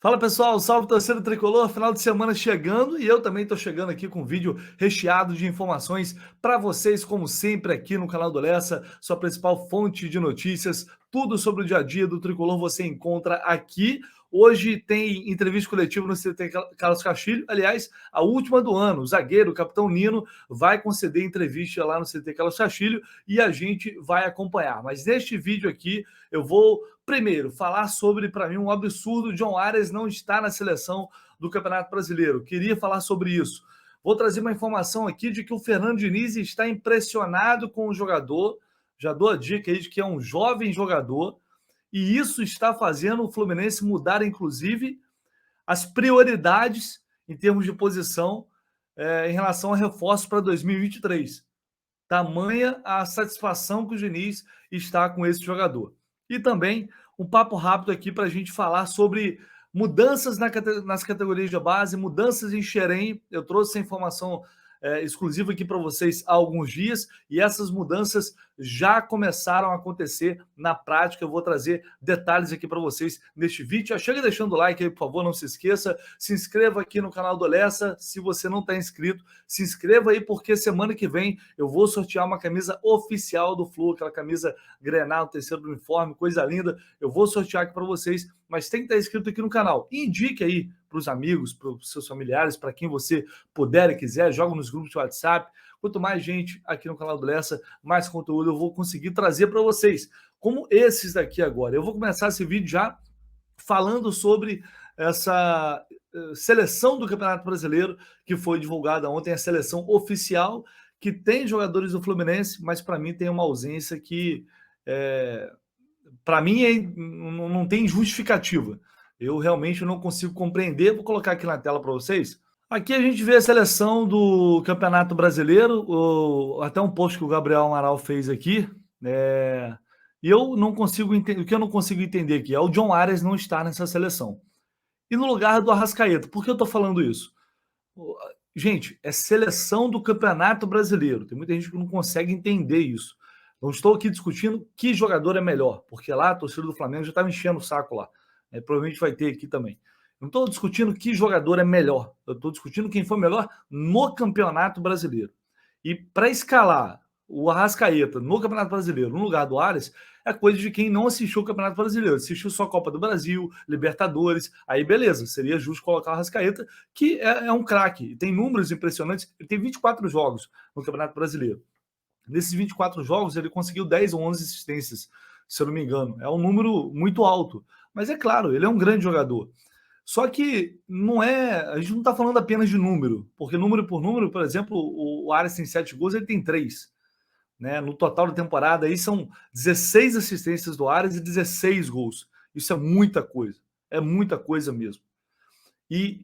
Fala pessoal, salve torcedor tricolor, final de semana chegando e eu também estou chegando aqui com um vídeo recheado de informações para vocês, como sempre aqui no canal do Lessa, sua principal fonte de notícias, tudo sobre o dia a dia do tricolor você encontra aqui. Hoje tem entrevista coletiva no CT Carlos Castilho, aliás, a última do ano. O zagueiro, o capitão Nino, vai conceder entrevista lá no CT Carlos Castilho e a gente vai acompanhar. Mas neste vídeo aqui eu vou primeiro falar sobre, para mim, um absurdo: John Arias não está na seleção do Campeonato Brasileiro. Queria falar sobre isso. Vou trazer uma informação aqui de que o Fernando Diniz está impressionado com o jogador. Já dou a dica aí de que é um jovem jogador e isso está fazendo o Fluminense mudar, inclusive, as prioridades em termos de posição em relação a reforços para 2023. Tamanha a satisfação que o Diniz está com esse jogador. E também um papo rápido aqui para a gente falar sobre mudanças nas categorias de base, mudanças em Xerém. Eu trouxe essa informação exclusiva aqui para vocês há alguns dias e essas mudanças já começaram a acontecer na prática. Eu vou trazer detalhes aqui para vocês neste vídeo. Já chega deixando o like aí, por favor, não se esqueça. Se inscreva aqui no canal do Lessa. Se você não está inscrito, se inscreva aí, porque semana que vem eu vou sortear uma camisa oficial do Flu, aquela camisa Grenal, terceiro do uniforme, coisa linda. Eu vou sortear aqui para vocês, mas tem que estar inscrito aqui no canal. E indique aí para os amigos, para os seus familiares, para quem você puder e quiser, joga nos grupos de WhatsApp. Quanto mais gente aqui no canal do Lessa, mais conteúdo eu vou conseguir trazer para vocês, como esses daqui agora. Eu vou começar esse vídeo já falando sobre essa seleção do Campeonato Brasileiro que foi divulgada ontem, a seleção oficial, que tem jogadores do Fluminense, mas para mim tem uma ausência que, para mim, não tem justificativa. Eu realmente não consigo compreender. Vou colocar aqui na tela para vocês. Aqui a gente vê a seleção do Campeonato Brasileiro, até um post que o Gabriel Amaral fez aqui, e eu não consigo entender. O que eu não consigo entender aqui é o John Arias não estar nessa seleção. E no lugar do Arrascaeta. Por que eu estou falando isso? Gente, é seleção do Campeonato Brasileiro. Tem muita gente que não consegue entender isso. Não estou aqui discutindo que jogador é melhor, porque lá a torcida do Flamengo já estava enchendo o saco lá. Provavelmente vai ter aqui também. Não estou discutindo que jogador é melhor. Eu estou discutindo quem foi melhor no Campeonato Brasileiro. E para escalar o Arrascaeta no Campeonato Brasileiro no lugar do Arias é coisa de quem não assistiu o Campeonato Brasileiro. Assistiu só a Copa do Brasil, Libertadores. Aí beleza, seria justo colocar o Arrascaeta, que é um craque. Tem números impressionantes. Ele tem 24 jogos no Campeonato Brasileiro. Nesses 24 jogos, ele conseguiu 10 ou 11 assistências, se eu não me engano. É um número muito alto. Mas é claro, ele é um grande jogador. Só que não é. A gente não está falando apenas de número, porque número por número, por exemplo, o Arias tem 7 gols, ele tem 3. Né? No total da temporada, aí são 16 assistências do Arias e 16 gols. Isso é muita coisa mesmo. E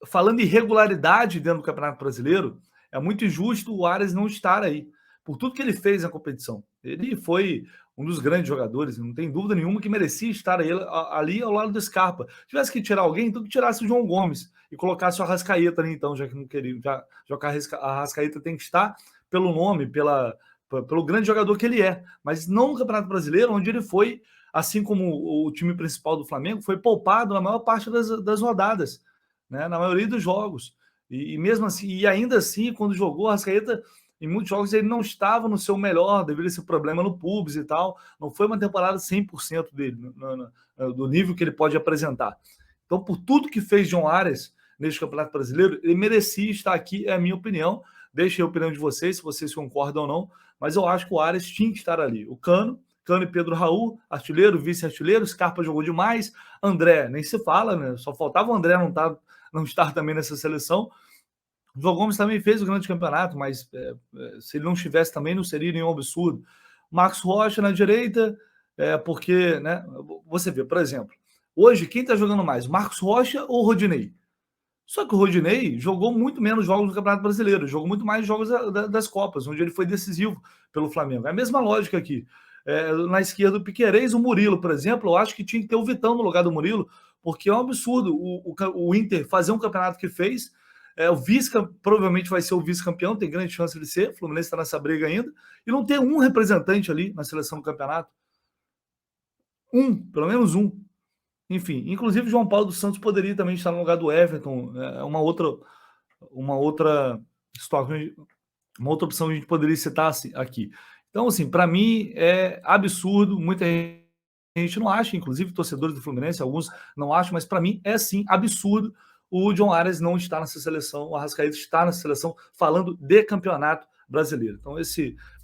falando em regularidade dentro do Campeonato Brasileiro, é muito injusto o Arias não estar aí, por tudo que ele fez na competição. Ele foi um dos grandes jogadores, não tem dúvida nenhuma que merecia estar aí, ali ao lado do Scarpa. Se tivesse que tirar alguém, então que tirasse o João Gomes e colocasse o Arrascaeta ali, então, já que não queria. Já que a Arrascaeta tem que estar pelo nome, pelo grande jogador que ele é, mas não no Campeonato Brasileiro, onde ele foi, assim como o time principal do Flamengo, foi poupado na maior parte das rodadas, né, na maioria dos jogos. E mesmo assim, e ainda assim, quando jogou, a Arrascaeta, em muitos jogos, ele não estava no seu melhor, devido a esse problema no pubis e tal. Não foi uma temporada 100% dele, do nível que ele pode apresentar. Então, por tudo que fez John Arias neste Campeonato Brasileiro, ele merecia estar aqui, é a minha opinião. Deixem a opinião de vocês, se vocês concordam ou não, mas eu acho que o Arias tinha que estar ali. O Cano e Pedro Raul, artilheiro, vice-artilheiro, Scarpa jogou demais, André nem se fala, né? Só faltava o André não estar também nessa seleção. O João Gomes também fez o grande campeonato, mas se ele não estivesse também não seria nenhum absurdo. Marcos Rocha na direita, porque, né, você vê, por exemplo, hoje quem está jogando mais, Marcos Rocha ou Rodinei? Só que o Rodinei jogou muito menos jogos no Campeonato Brasileiro, jogou muito mais jogos das Copas, onde ele foi decisivo pelo Flamengo. É a mesma lógica aqui. Na esquerda, o Piquerez, o Murilo, por exemplo, eu acho que tinha que ter o Vitão no lugar do Murilo, porque é um absurdo o Inter fazer um campeonato que fez. O vice provavelmente vai ser o vice-campeão, tem grande chance de ser, o Fluminense está nessa briga ainda, e não ter um representante ali na seleção do campeonato. Pelo menos um. enfim, inclusive o João Paulo dos Santos poderia também estar no lugar do Everton, é uma outra situação, uma outra opção que a gente poderia citar aqui. Então, assim, para mim é absurdo, muita gente não acha, inclusive torcedores do Fluminense, alguns não acham, mas para mim é sim absurdo o John Arias não estar nessa seleção, o Arrascaeta está nessa seleção, falando de campeonato brasileiro. Então,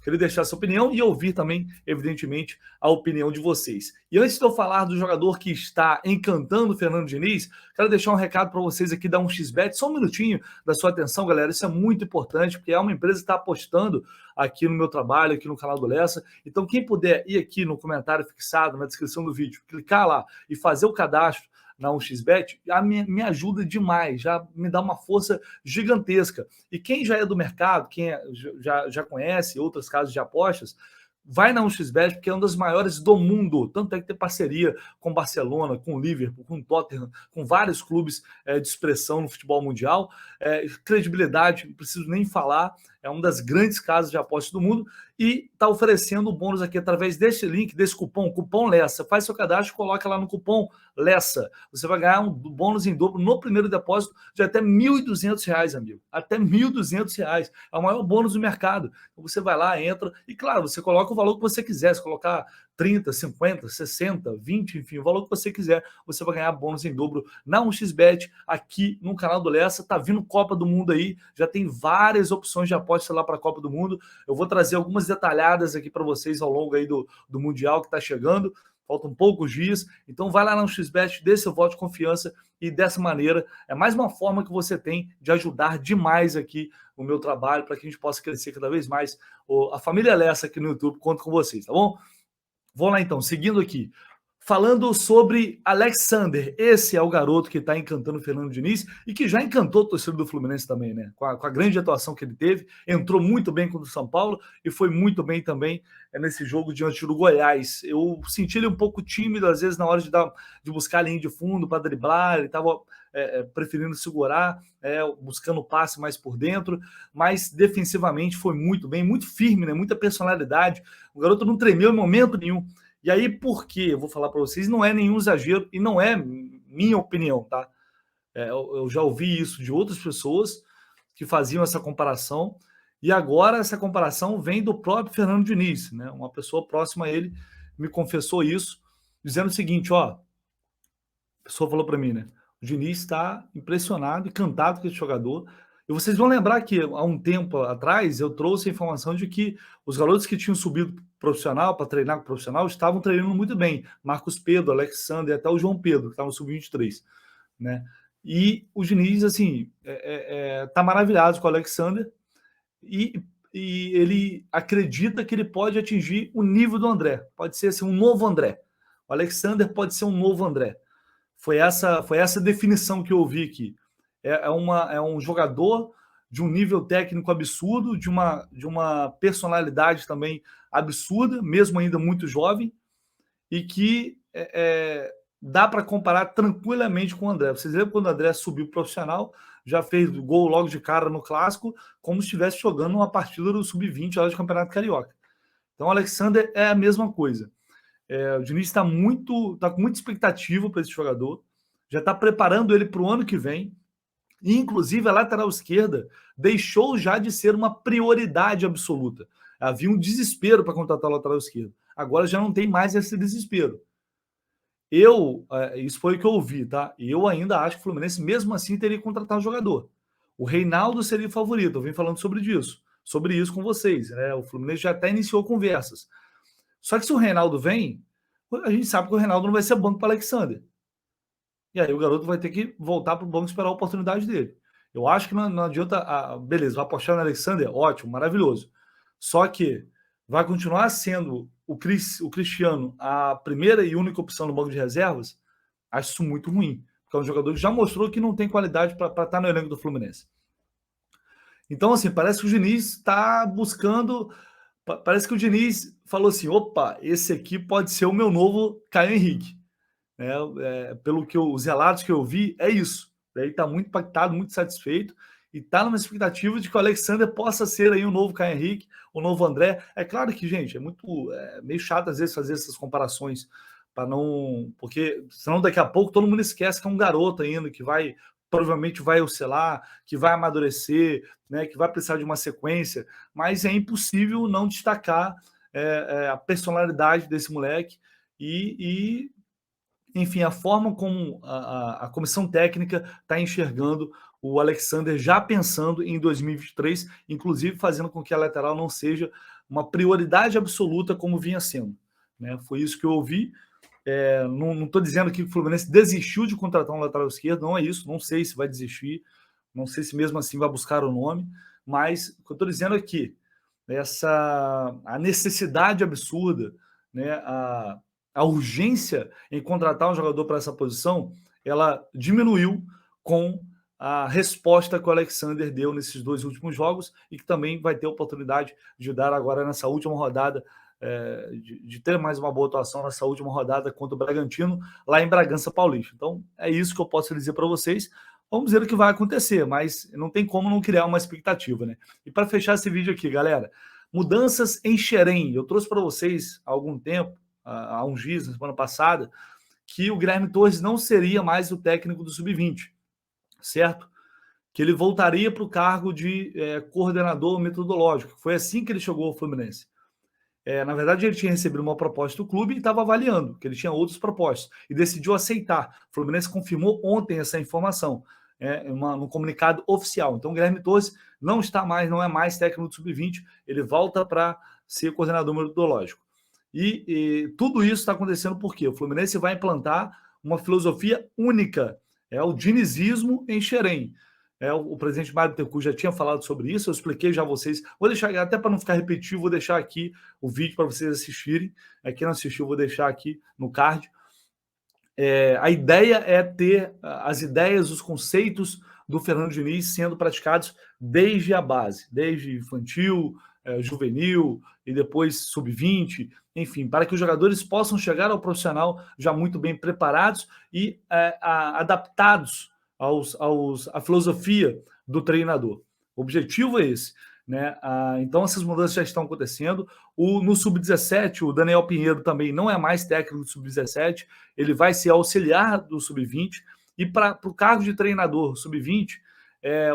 queria deixar essa opinião e ouvir também, evidentemente, a opinião de vocês. E antes de eu falar do jogador que está encantando o Fernando Diniz, quero deixar um recado para vocês aqui da 1xBet, só um minutinho da sua atenção, galera, isso é muito importante, porque é uma empresa que está apostando aqui no meu trabalho, aqui no canal do Lessa. Então, quem puder ir aqui no comentário fixado, na descrição do vídeo, clicar lá e fazer o cadastro na 1xBet, já me ajuda demais, já me dá uma força gigantesca. E quem já é do mercado, quem já conhece outras casas de apostas, vai na 1xBet, porque é uma das maiores do mundo. Tanto é que tem parceria com Barcelona, com Liverpool, com Tottenham, com vários clubes de expressão no futebol mundial. Credibilidade, não preciso nem falar, é uma das grandes casas de apostas do mundo e está oferecendo o bônus aqui através desse link, desse cupom Lessa. Faz seu cadastro, coloca lá no cupom Lessa. Você vai ganhar um bônus em dobro no primeiro depósito de até R$ 1.200, amigo. Até R$ 1.200. É o maior bônus do mercado. Então você vai lá, entra e, claro, você coloca o valor que você quiser. Se colocar 30, 50, 60, 20, enfim, o valor que você quiser, você vai ganhar bônus em dobro na 1xBet, aqui no canal do Lessa. Tá vindo Copa do Mundo aí, já tem várias opções de aposta lá para a Copa do Mundo. Eu vou trazer algumas detalhadas aqui para vocês ao longo aí do Mundial que está chegando. Faltam poucos dias, então vai lá no 1xBet, dê seu voto de confiança e dessa maneira é mais uma forma que você tem de ajudar demais aqui o meu trabalho para que a gente possa crescer cada vez mais. A família Lessa aqui no YouTube, conto com vocês, tá bom? Vamos lá então, seguindo aqui. Falando sobre Alexander, esse é o garoto que está encantando o Fernando Diniz e que já encantou o torcedor do Fluminense também, né? Com a grande atuação que ele teve, entrou muito bem contra o São Paulo e foi muito bem também nesse jogo diante do Goiás. Eu senti ele um pouco tímido, às vezes, na hora de buscar a linha de fundo para driblar, ele estava preferindo segurar, buscando o passe mais por dentro, mas defensivamente foi muito bem, muito firme, né? Muita personalidade. O garoto não tremeu em momento nenhum. E aí, por quê? Eu vou falar para vocês, não é nenhum exagero e não é minha opinião, tá? Eu já ouvi isso de outras pessoas que faziam essa comparação e agora essa comparação vem do próprio Fernando Diniz, né? Uma pessoa próxima a ele me confessou isso, dizendo o seguinte, ó, a pessoa falou para mim, né? O Diniz está impressionado e encantado com esse jogador. E vocês vão lembrar que há um tempo atrás eu trouxe a informação de que os garotos que tinham subido profissional para treinar com o profissional estavam treinando muito bem. Marcos Pedro, Alexander, até o João Pedro, que estava no sub-23, né? E o Diniz, assim, tá maravilhado com o Alexander e ele acredita que ele pode atingir o nível do André. Pode ser assim, um novo André. O Alexander pode ser um novo André. Foi essa definição que eu ouvi aqui. É um jogador de um nível técnico absurdo, de uma personalidade também absurda, mesmo ainda muito jovem, e que dá para comparar tranquilamente com o André. Vocês lembram quando o André subiu profissional, já fez gol logo de cara no Clássico, como se estivesse jogando uma partida do Sub-20 lá de Campeonato Carioca. Então o Alexander é a mesma coisa. O Diniz está com muita expectativa para esse jogador, já está preparando ele para o ano que vem, e inclusive a lateral esquerda deixou já de ser uma prioridade absoluta. Havia um desespero para contratar o lateral esquerdo. Agora já não tem mais esse desespero. Isso foi o que eu ouvi, tá? E eu ainda acho que o Fluminense, mesmo assim, teria que contratar um jogador. O Reinaldo seria o favorito, eu vim falando sobre isso com vocês, né? O Fluminense já até iniciou conversas. Só que se o Reinaldo vem, a gente sabe que o Reinaldo não vai ser banco para Alexander. E aí o garoto vai ter que voltar para o banco e esperar a oportunidade dele. Eu acho que não adianta... beleza, vai apostar no Alexander? Ótimo, maravilhoso. Só que vai continuar sendo o Cristiano a primeira e única opção no banco de reservas? Acho isso muito ruim. Porque é um jogador que já mostrou que não tem qualidade para estar no elenco do Fluminense. Então, assim, parece que o Diniz está buscando... Parece que o Diniz falou assim, opa, esse aqui pode ser o meu novo Caio Henrique. Pelo que os relatos que eu vi, é isso. Ele está muito impactado, muito satisfeito e está numa expectativa de que o Alexander possa ser aí o novo Caio Henrique, o novo André. É claro que, gente, meio chato às vezes fazer essas comparações porque senão daqui a pouco todo mundo esquece que é um garoto ainda, que provavelmente vai oscilar, que vai amadurecer, né, que vai precisar de uma sequência, mas é impossível não destacar a personalidade desse moleque e enfim, a forma como a comissão técnica está enxergando o Alexander, já pensando em 2023, inclusive fazendo com que a lateral não seja uma prioridade absoluta como vinha sendo, né? Foi isso que eu ouvi. Não estou dizendo que o Fluminense desistiu de contratar um lateral esquerdo, não é isso, não sei se vai desistir, não sei se mesmo assim vai buscar o nome, mas o que eu estou dizendo é que a necessidade absurda, né, a urgência em contratar um jogador para essa posição, ela diminuiu com a resposta que o Alexander deu nesses 2 últimos jogos e que também vai ter oportunidade de dar agora nessa última rodada, de ter mais uma boa atuação nessa última rodada contra o Bragantino, lá em Bragança Paulista. Então, é isso que eu posso dizer para vocês. Vamos ver o que vai acontecer, mas não tem como não criar uma expectativa, né? E para fechar esse vídeo aqui, galera, mudanças em Xerém. Eu trouxe para vocês há algum tempo, há uns dias, na semana passada, que o Guilherme Torres não seria mais o técnico do Sub-20, certo? Que ele voltaria para o cargo de coordenador metodológico. Foi assim que ele chegou ao Fluminense. Na verdade, ele tinha recebido uma proposta do clube e estava avaliando, que ele tinha outras propostas, e decidiu aceitar. O Fluminense confirmou ontem essa informação, num comunicado oficial. Então, o Guilherme Torres não é mais técnico do Sub-20, ele volta para ser coordenador metodológico. E tudo isso está acontecendo porque o Fluminense vai implantar uma filosofia única, o dinizismo em Xerém. O presidente Mário Bittencourt já tinha falado sobre isso, eu expliquei já a vocês. Vou deixar, até para não ficar repetitivo, vou deixar aqui o vídeo para vocês assistirem. Quem não assistiu, vou deixar aqui no card. A ideia é ter as ideias, os conceitos do Fernando Diniz sendo praticados desde a base, desde infantil, juvenil e depois sub-20, enfim, para que os jogadores possam chegar ao profissional já muito bem preparados e adaptados à filosofia do treinador. O objetivo é esse, né? Então essas mudanças já estão acontecendo. No Sub-17, o Daniel Pinheiro também não é mais técnico do Sub-17, ele vai ser auxiliar do Sub-20, e para o cargo de treinador Sub-20,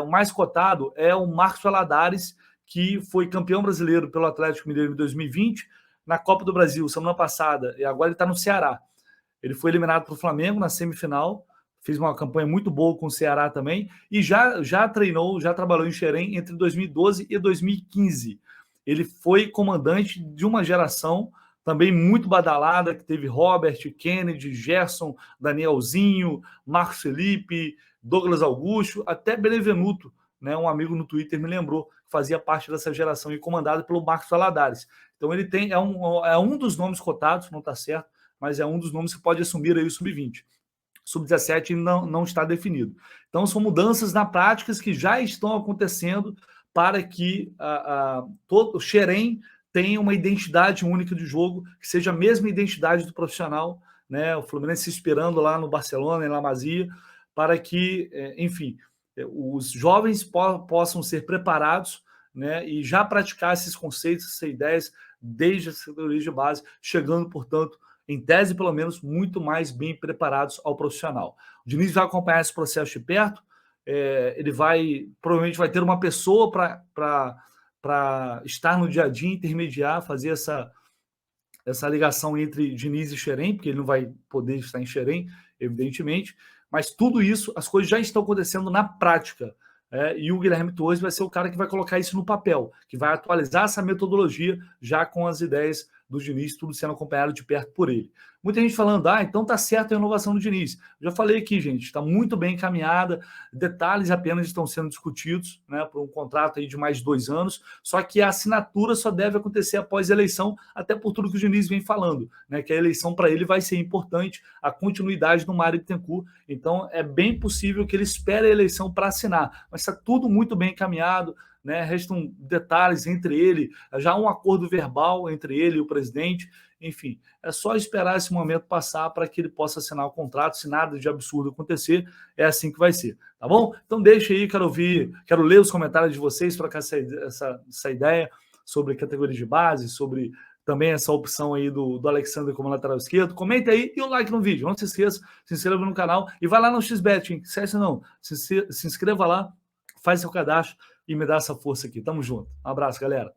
o mais cotado é o Marcos Valadares, que foi campeão brasileiro pelo Atlético Mineiro em 2020, na Copa do Brasil semana passada, e agora ele está no Ceará. Ele foi eliminado para o Flamengo na semifinal, fez uma campanha muito boa com o Ceará também, e já treinou, já trabalhou em Xerém entre 2012 e 2015. Ele foi comandante de uma geração também muito badalada, que teve Robert, Kennedy, Gerson, Danielzinho, Marcos Felipe, Douglas Augusto, até Benevenuto, né, um amigo no Twitter me lembrou, que fazia parte dessa geração e comandado pelo Marcos Valadares. Então ele é um dos nomes cotados, não está certo, mas é um dos nomes que pode assumir aí o Sub-20. Sub-17 não está definido. Então, são mudanças na prática que já estão acontecendo para que todo o Xerém tenha uma identidade única de jogo, que seja a mesma identidade do profissional, né? O Fluminense esperando lá no Barcelona, em La Masia, para que, enfim, os jovens possam ser preparados, né, e já praticar esses conceitos, essas ideias desde as categorias de base, chegando, portanto, em tese, pelo menos, muito mais bem preparados ao profissional. O Diniz vai acompanhar esse processo de perto, ele provavelmente vai ter uma pessoa para estar no dia a dia, intermediar, fazer essa ligação entre Diniz e Xerém, porque ele não vai poder estar em Xerém, evidentemente, mas tudo isso, as coisas já estão acontecendo na prática. E o Guilherme Torres vai ser o cara que vai colocar isso no papel, que vai atualizar essa metodologia já com as ideias do Diniz, tudo sendo acompanhado de perto por ele. Muita gente falando, então tá certo a inovação do Diniz. Já falei aqui, gente, está muito bem encaminhada, detalhes apenas estão sendo discutidos, né, por um contrato aí de mais de 2 anos, só que a assinatura só deve acontecer após a eleição, até por tudo que o Diniz vem falando, né, que a eleição para ele vai ser importante, a continuidade do Mário Bittencourt, então é bem possível que ele espere a eleição para assinar, mas está tudo muito bem encaminhado, né, restam detalhes entre ele, já um acordo verbal entre ele e o presidente, enfim, é só esperar esse momento passar para que ele possa assinar o contrato, se nada de absurdo acontecer, é assim que vai ser, tá bom? Então deixa aí, quero ler os comentários de vocês, trocar essa ideia sobre categorias de base, sobre também essa opção aí do Alexandre como lateral esquerdo. Comenta aí e o like no vídeo. Não se esqueça, se inscreva no canal e vai lá no XBet, hein? Esquece não. Se inscreva lá, faz seu cadastro e me dá essa força aqui. Tamo junto. Um abraço, galera.